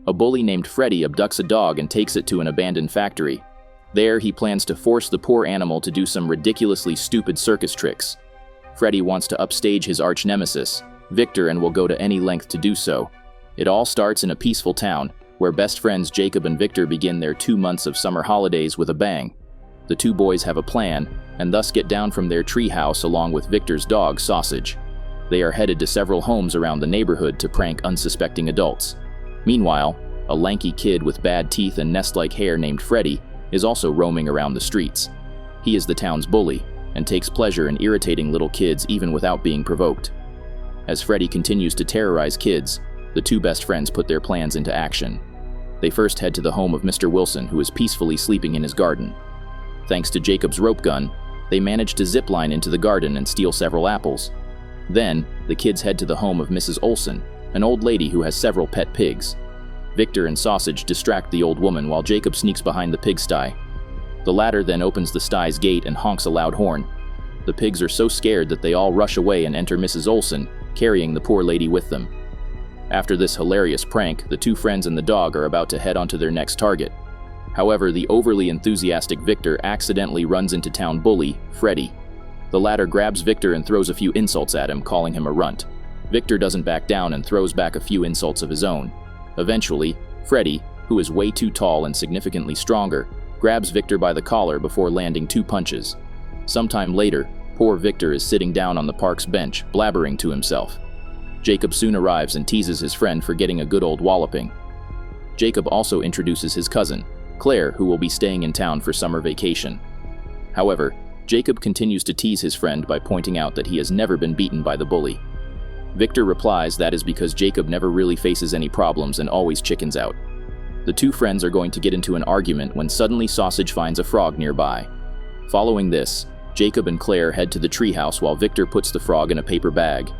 A bully named Freddy abducts a dog and takes it to an abandoned factory. There, he plans to force the poor animal to do some ridiculously stupid circus tricks. Freddy wants to upstage his arch-nemesis, Victor, and will go to any length to do so. It all starts in a peaceful town, where best friends Jacob and Victor begin their 2 months of summer holidays with a bang. The two boys have a plan, and thus get down from their treehouse along with Victor's dog, Sausage. They are headed to several homes around the neighborhood to prank unsuspecting adults. Meanwhile, a lanky kid with bad teeth and nest-like hair named Freddy is also roaming around the streets. He is the town's bully, and takes pleasure in irritating little kids even without being provoked. As Freddy continues to terrorize kids, the two best friends put their plans into action. They first head to the home of Mr. Wilson, who is peacefully sleeping in his garden. Thanks to Jacob's rope gun, they manage to zipline into the garden and steal several apples. Then, the kids head to the home of Mrs. Olson, an old lady who has several pet pigs. Victor and Sausage distract the old woman while Jacob sneaks behind the pigsty. The latter then opens the sty's gate and honks a loud horn. The pigs are so scared that they all rush away and enter Mrs. Olson, carrying the poor lady with them. After this hilarious prank, the two friends and the dog are about to head on to their next target. However, the overly enthusiastic Victor accidentally runs into town bully, Freddy. The latter grabs Victor and throws a few insults at him, calling him a runt. Victor doesn't back down and throws back a few insults of his own. Eventually, Freddy, who is way too tall and significantly stronger, grabs Victor by the collar before landing 2 punches. Sometime later, poor Victor is sitting down on the park's bench, blabbering to himself. Jacob soon arrives and teases his friend for getting a good old walloping. Jacob also introduces his cousin, Claire, who will be staying in town for summer vacation. However, Jacob continues to tease his friend by pointing out that he has never been beaten by the bully. Victor replies that is because Jacob never really faces any problems and always chickens out. The two friends are going to get into an argument when suddenly Sausage finds a frog nearby. Following this, Jacob and Claire head to the treehouse while Victor puts the frog in a paper bag.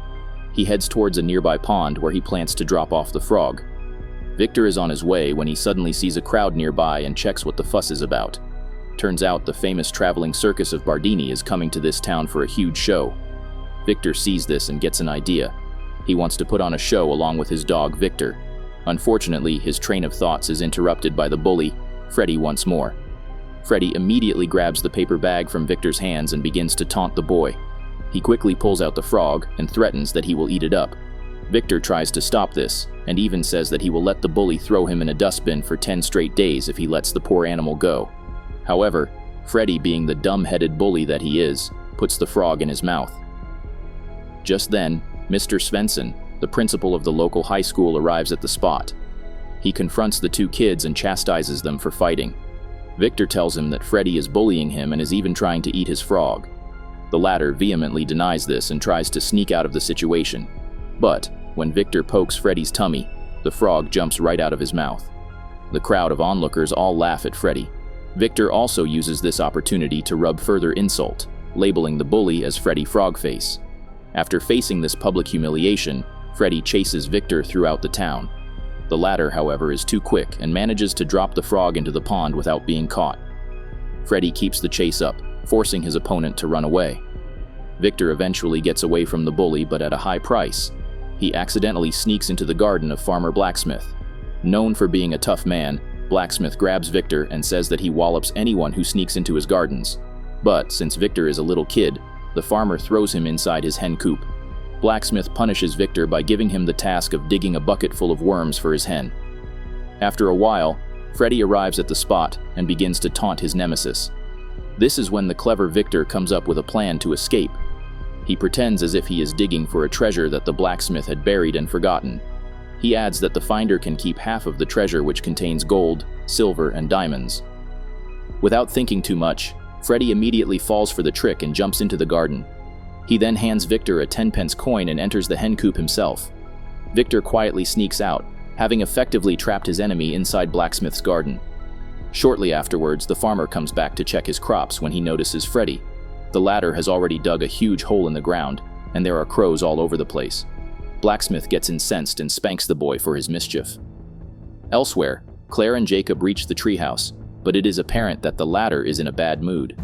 He heads towards a nearby pond where he plans to drop off the frog. Victor is on his way when he suddenly sees a crowd nearby and checks what the fuss is about. Turns out the famous traveling circus of Bardini is coming to this town for a huge show. Victor sees this and gets an idea. He wants to put on a show along with his dog, Victor. Unfortunately, his train of thoughts is interrupted by the bully, Freddy, once more. Freddy immediately grabs the paper bag from Victor's hands and begins to taunt the boy. He quickly pulls out the frog and threatens that he will eat it up. Victor tries to stop this, and even says that he will let the bully throw him in a dustbin for 10 straight days if he lets the poor animal go. However, Freddy, being the dumb-headed bully that he is, puts the frog in his mouth. Just then, Mr. Svensson, the principal of the local high school, arrives at the spot. He confronts the two kids and chastises them for fighting. Victor tells him that Freddy is bullying him and is even trying to eat his frog. The latter vehemently denies this and tries to sneak out of the situation. But, when Victor pokes Freddy's tummy, the frog jumps right out of his mouth. The crowd of onlookers all laugh at Freddy. Victor also uses this opportunity to rub further insult, labeling the bully as Freddy Frogface. After facing this public humiliation, Freddy chases Victor throughout the town. The latter, however, is too quick and manages to drop the frog into the pond without being caught. Freddy keeps the chase up, forcing his opponent to run away. Victor eventually gets away from the bully, but at a high price. He accidentally sneaks into the garden of Farmer Blacksmith. Known for being a tough man, Blacksmith grabs Victor and says that he wallops anyone who sneaks into his gardens. But since Victor is a little kid, the farmer throws him inside his hen coop. Blacksmith punishes Victor by giving him the task of digging a bucket full of worms for his hen. After a while, Freddy arrives at the spot and begins to taunt his nemesis. This is when the clever Victor comes up with a plan to escape. He pretends as if he is digging for a treasure that the blacksmith had buried and forgotten. He adds that the finder can keep half of the treasure, which contains gold, silver, and diamonds. Without thinking too much, Freddy immediately falls for the trick and jumps into the garden. He then hands Victor a 10-pence coin and enters the hen coop himself. Victor quietly sneaks out, having effectively trapped his enemy inside Blacksmith's garden. Shortly afterwards, the farmer comes back to check his crops when he notices Freddy. The latter has already dug a huge hole in the ground, and there are crows all over the place. Blacksmith gets incensed and spanks the boy for his mischief. Elsewhere, Claire and Jacob reach the treehouse, but it is apparent that the latter is in a bad mood.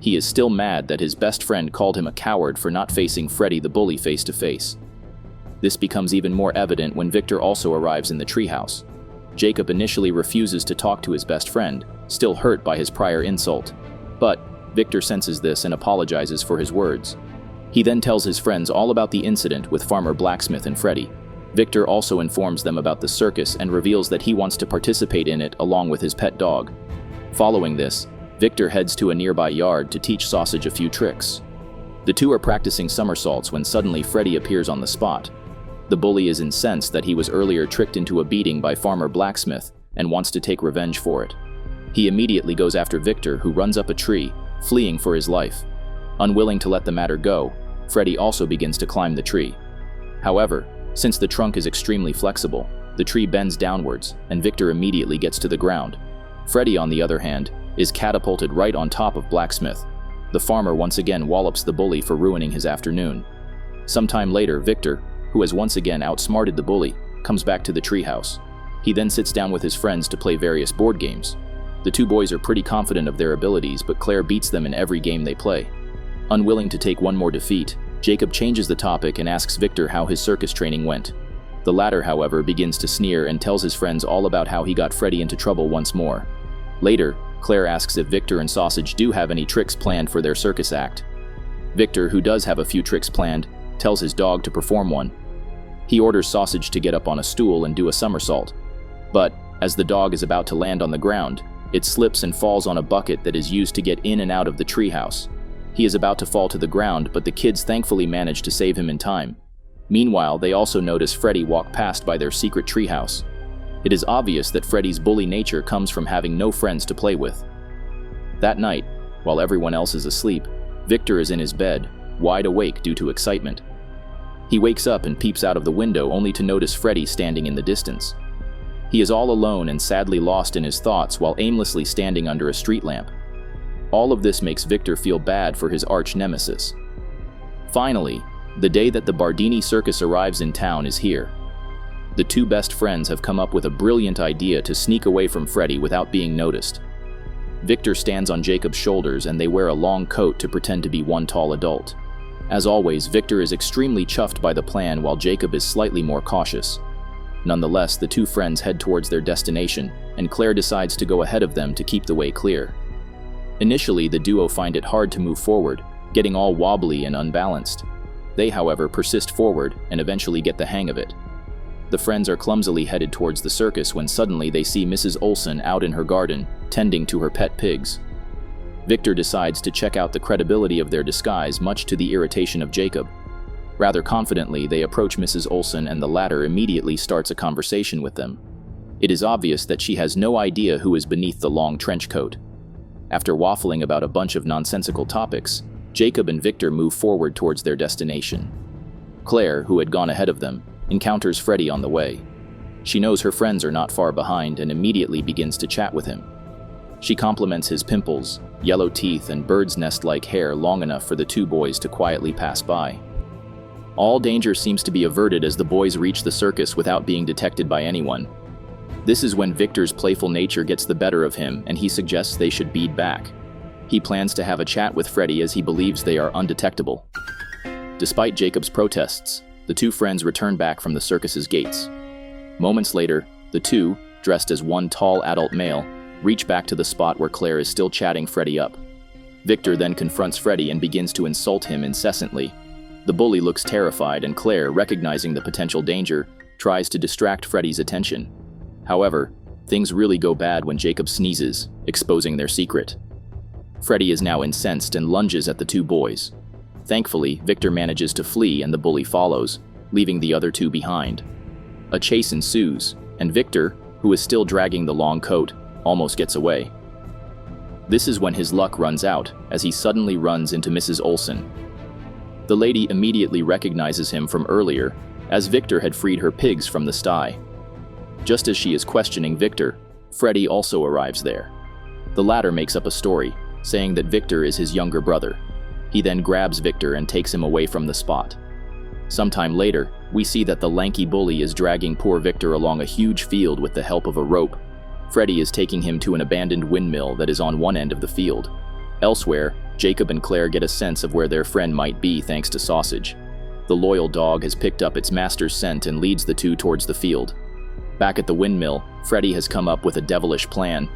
He is still mad that his best friend called him a coward for not facing Freddy the bully face to face. This becomes even more evident when Victor also arrives in the treehouse. Jacob initially refuses to talk to his best friend, still hurt by his prior insult. But Victor senses this and apologizes for his words. He then tells his friends all about the incident with Farmer Blacksmith and Freddy. Victor also informs them about the circus and reveals that he wants to participate in it along with his pet dog. Following this, Victor heads to a nearby yard to teach Sausage a few tricks. The two are practicing somersaults when suddenly Freddy appears on the spot. The bully is incensed that he was earlier tricked into a beating by Farmer Blacksmith and wants to take revenge for it. He immediately goes after Victor, who runs up a tree, fleeing for his life. Unwilling to let the matter go, Freddy also begins to climb the tree. However, since the trunk is extremely flexible, the tree bends downwards and Victor immediately gets to the ground. Freddy, on the other hand, is catapulted right on top of Blacksmith. The farmer once again wallops the bully for ruining his afternoon. Sometime later, Victor, who has once again outsmarted the bully, comes back to the treehouse. He then sits down with his friends to play various board games. The two boys are pretty confident of their abilities, but Claire beats them in every game they play. Unwilling to take one more defeat, Jacob changes the topic and asks Victor how his circus training went. The latter, however, begins to sneer and tells his friends all about how he got Freddy into trouble once more. Later, Claire asks if Victor and Sausage do have any tricks planned for their circus act. Victor, who does have a few tricks planned, tells his dog to perform one. He orders Sausage to get up on a stool and do a somersault. But, as the dog is about to land on the ground, it slips and falls on a bucket that is used to get in and out of the treehouse. He is about to fall to the ground, but the kids thankfully manage to save him in time. Meanwhile, they also notice Freddy walk past by their secret treehouse. It is obvious that Freddy's bully nature comes from having no friends to play with. That night, while everyone else is asleep, Victor is in his bed, wide awake due to excitement. He wakes up and peeps out of the window only to notice Freddy standing in the distance. He is all alone and sadly lost in his thoughts while aimlessly standing under a street lamp. All of this makes Victor feel bad for his arch nemesis. Finally, the day that the Bardini Circus arrives in town is here. The two best friends have come up with a brilliant idea to sneak away from Freddy without being noticed. Victor stands on Jacob's shoulders and they wear a long coat to pretend to be one tall adult. As always, Victor is extremely chuffed by the plan while Jacob is slightly more cautious. Nonetheless, the two friends head towards their destination, and Claire decides to go ahead of them to keep the way clear. Initially, the duo find it hard to move forward, getting all wobbly and unbalanced. They, however, persist forward and eventually get the hang of it. The friends are clumsily headed towards the circus when suddenly they see Mrs. Olsen out in her garden, tending to her pet pigs. Victor decides to check out the credibility of their disguise, much to the irritation of Jacob. Rather confidently, they approach Mrs. Olsen and the latter immediately starts a conversation with them. It is obvious that she has no idea who is beneath the long trench coat. After waffling about a bunch of nonsensical topics, Jacob and Victor move forward towards their destination. Claire, who had gone ahead of them, encounters Freddy on the way. She knows her friends are not far behind and immediately begins to chat with him. She compliments his pimples, yellow teeth, and bird's nest-like hair long enough for the two boys to quietly pass by. All danger seems to be averted as the boys reach the circus without being detected by anyone. This is when Victor's playful nature gets the better of him and he suggests they should bead back. He plans to have a chat with Freddy as he believes they are undetectable. Despite Jacob's protests, the two friends return back from the circus's gates. Moments later, the two, dressed as one tall adult male, reach back to the spot where Claire is still chatting Freddy up. Victor then confronts Freddy and begins to insult him incessantly. The bully looks terrified and Claire, recognizing the potential danger, tries to distract Freddy's attention. However, things really go bad when Jacob sneezes, exposing their secret. Freddy is now incensed and lunges at the two boys. Thankfully, Victor manages to flee and the bully follows, leaving the other two behind. A chase ensues, and Victor, who is still dragging the long coat, almost gets away. This is when his luck runs out, as he suddenly runs into Mrs. Olsen. The lady immediately recognizes him from earlier, as Victor had freed her pigs from the sty. Just as she is questioning Victor, Freddy also arrives there. The latter makes up a story, saying that Victor is his younger brother. He then grabs Victor and takes him away from the spot. Sometime later, we see that the lanky bully is dragging poor Victor along a huge field with the help of a rope. Freddy is taking him to an abandoned windmill that is on one end of the field. Elsewhere, Jacob and Claire get a sense of where their friend might be thanks to Sausage. The loyal dog has picked up its master's scent and leads the two towards the field. Back at the windmill, Freddy has come up with a devilish plan.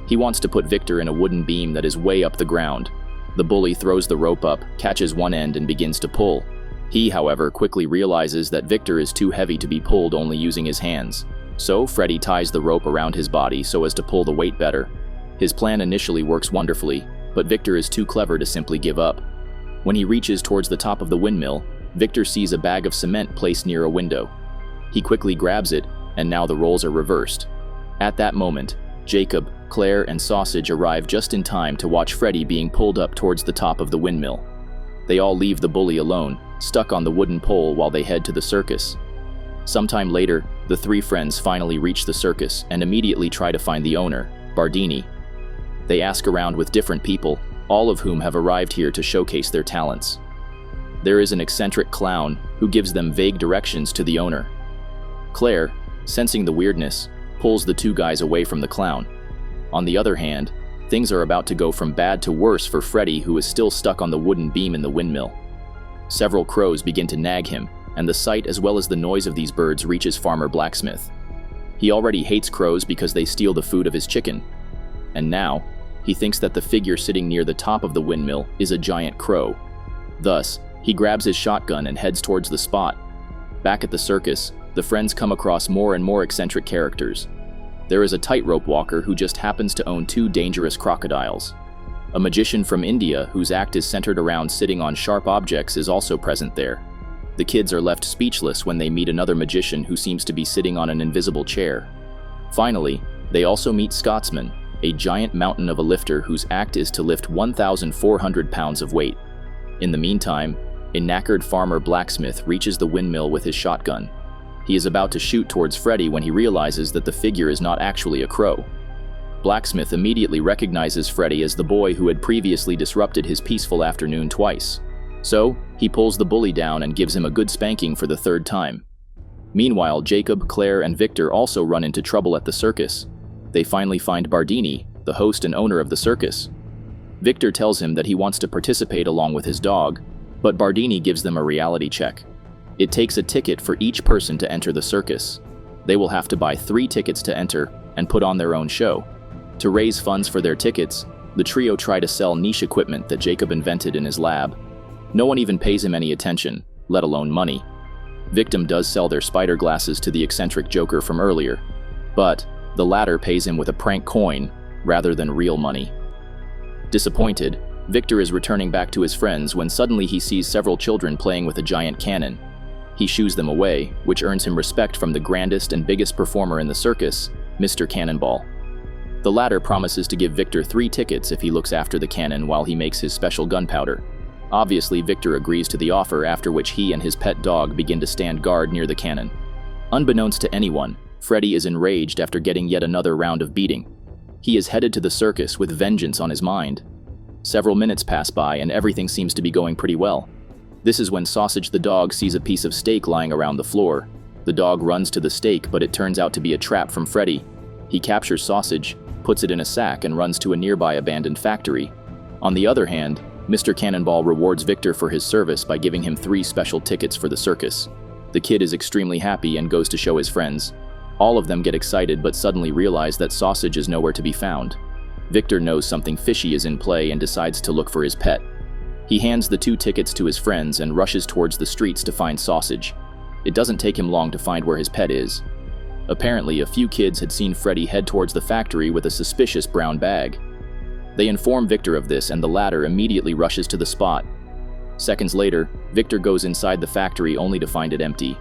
He wants to put Victor in a wooden beam that is way up the ground. The bully throws the rope up, catches one end, and begins to pull. He, however, quickly realizes that Victor is too heavy to be pulled only using his hands. So, Freddy ties the rope around his body so as to pull the weight better. His plan initially works wonderfully, but Victor is too clever to simply give up. When he reaches towards the top of the windmill, Victor sees a bag of cement placed near a window. He quickly grabs it, and now the roles are reversed. At that moment, Jacob, Claire, and Sausage arrive just in time to watch Freddy being pulled up towards the top of the windmill. They all leave the bully alone, stuck on the wooden pole while they head to the circus. Sometime later, the three friends finally reach the circus and immediately try to find the owner, Bardini. They ask around with different people, all of whom have arrived here to showcase their talents. There is an eccentric clown who gives them vague directions to the owner. Claire, sensing the weirdness, pulls the two guys away from the clown. On the other hand, things are about to go from bad to worse for Freddy, who is still stuck on the wooden beam in the windmill. Several crows begin to nag him, and the sight as well as the noise of these birds reaches Farmer Blacksmith. He already hates crows because they steal the food of his chicken. And now, he thinks that the figure sitting near the top of the windmill is a giant crow. Thus, he grabs his shotgun and heads towards the spot. Back at the circus, the friends come across more and more eccentric characters. There is a tightrope walker who just happens to own two dangerous crocodiles. A magician from India whose act is centered around sitting on sharp objects is also present there. The kids are left speechless when they meet another magician who seems to be sitting on an invisible chair. Finally, they also meet Scotsman, a giant mountain of a lifter whose act is to lift 1,400 pounds of weight. In the meantime, a knackered farmer blacksmith reaches the windmill with his shotgun. He is about to shoot towards Freddy when he realizes that the figure is not actually a crow. Blacksmith immediately recognizes Freddy as the boy who had previously disrupted his peaceful afternoon twice. So, he pulls the bully down and gives him a good spanking for the third time. Meanwhile, Jacob, Claire, and Victor also run into trouble at the circus. They finally find Bardini, the host and owner of the circus. Victor tells him that he wants to participate along with his dog, but Bardini gives them a reality check. It takes a ticket for each person to enter the circus. They will have to buy 3 tickets to enter and put on their own show. To raise funds for their tickets, the trio try to sell niche equipment that Jacob invented in his lab. No one even pays him any attention, let alone money. Victim does sell their spider glasses to the eccentric Joker from earlier, but the latter pays him with a prank coin rather than real money. Disappointed, Victor is returning back to his friends when suddenly he sees several children playing with a giant cannon. He shoos them away, which earns him respect from the grandest and biggest performer in the circus, Mr. Cannonball. The latter promises to give Victor 3 tickets if he looks after the cannon while he makes his special gunpowder. Obviously, Victor agrees to the offer, after which he and his pet dog begin to stand guard near the cannon. Unbeknownst to anyone, Freddy is enraged after getting yet another round of beating. He is headed to the circus with vengeance on his mind. Several minutes pass by and everything seems to be going pretty well. This is when Sausage the dog sees a piece of steak lying around the floor. The dog runs to the steak, but it turns out to be a trap from Freddy. He captures Sausage, puts it in a sack, and runs to a nearby abandoned factory. On the other hand, Mr. Cannonball rewards Victor for his service by giving him 3 special tickets for the circus. The kid is extremely happy and goes to show his friends. All of them get excited but suddenly realize that Sausage is nowhere to be found. Victor knows something fishy is in play and decides to look for his pet. He hands the 2 tickets to his friends and rushes towards the streets to find Sausage. It doesn't take him long to find where his pet is. Apparently, a few kids had seen Freddy head towards the factory with a suspicious brown bag. They inform Victor of this and the latter immediately rushes to the spot. Seconds later, Victor goes inside the factory only to find it empty.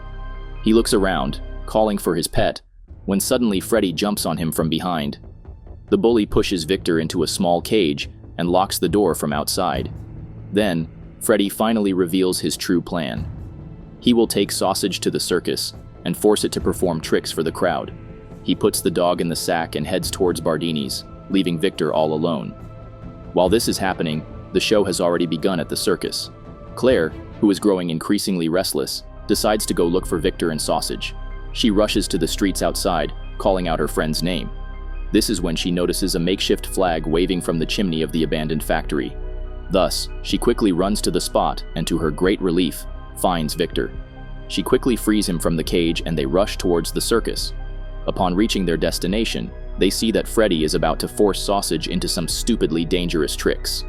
He looks around, calling for his pet, when suddenly Freddy jumps on him from behind. The bully pushes Victor into a small cage and locks the door from outside. Then, Freddy finally reveals his true plan. He will take Sausage to the circus and force it to perform tricks for the crowd. He puts the dog in the sack and heads towards Bardini's, leaving Victor all alone. While this is happening, the show has already begun at the circus. Claire, who is growing increasingly restless, decides to go look for Victor and Sausage. She rushes to the streets outside, calling out her friend's name. This is when she notices a makeshift flag waving from the chimney of the abandoned factory. Thus, she quickly runs to the spot and, to her great relief, finds Victor. She quickly frees him from the cage and they rush towards the circus. Upon reaching their destination, they see that Freddy is about to force Sausage into some stupidly dangerous tricks.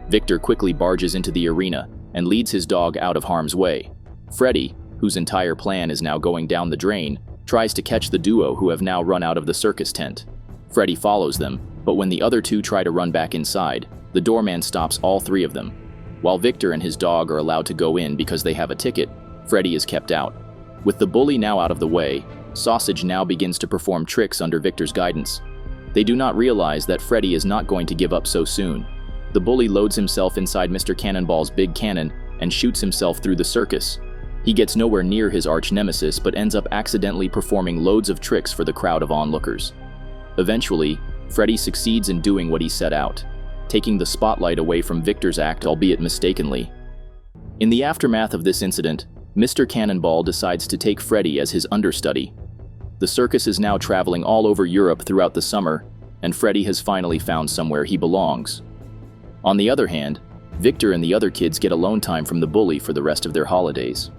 Victor quickly barges into the arena and leads his dog out of harm's way. Freddy, whose entire plan is now going down the drain, tries to catch the duo who have now run out of the circus tent. Freddy follows them, but when the other two try to run back inside, the doorman stops all three of them. While Victor and his dog are allowed to go in because they have a ticket, Freddy is kept out. With the bully now out of the way, Sausage now begins to perform tricks under Victor's guidance. They do not realize that Freddy is not going to give up so soon. The bully loads himself inside Mr. Cannonball's big cannon and shoots himself through the circus. He gets nowhere near his arch-nemesis but ends up accidentally performing loads of tricks for the crowd of onlookers. Eventually, Freddy succeeds in doing what he set out, taking the spotlight away from Victor's act, albeit mistakenly. In the aftermath of this incident, Mr. Cannonball decides to take Freddy as his understudy. The circus is now traveling all over Europe throughout the summer, and Freddy has finally found somewhere he belongs. On the other hand, Victor and the other kids get alone time from the bully for the rest of their holidays.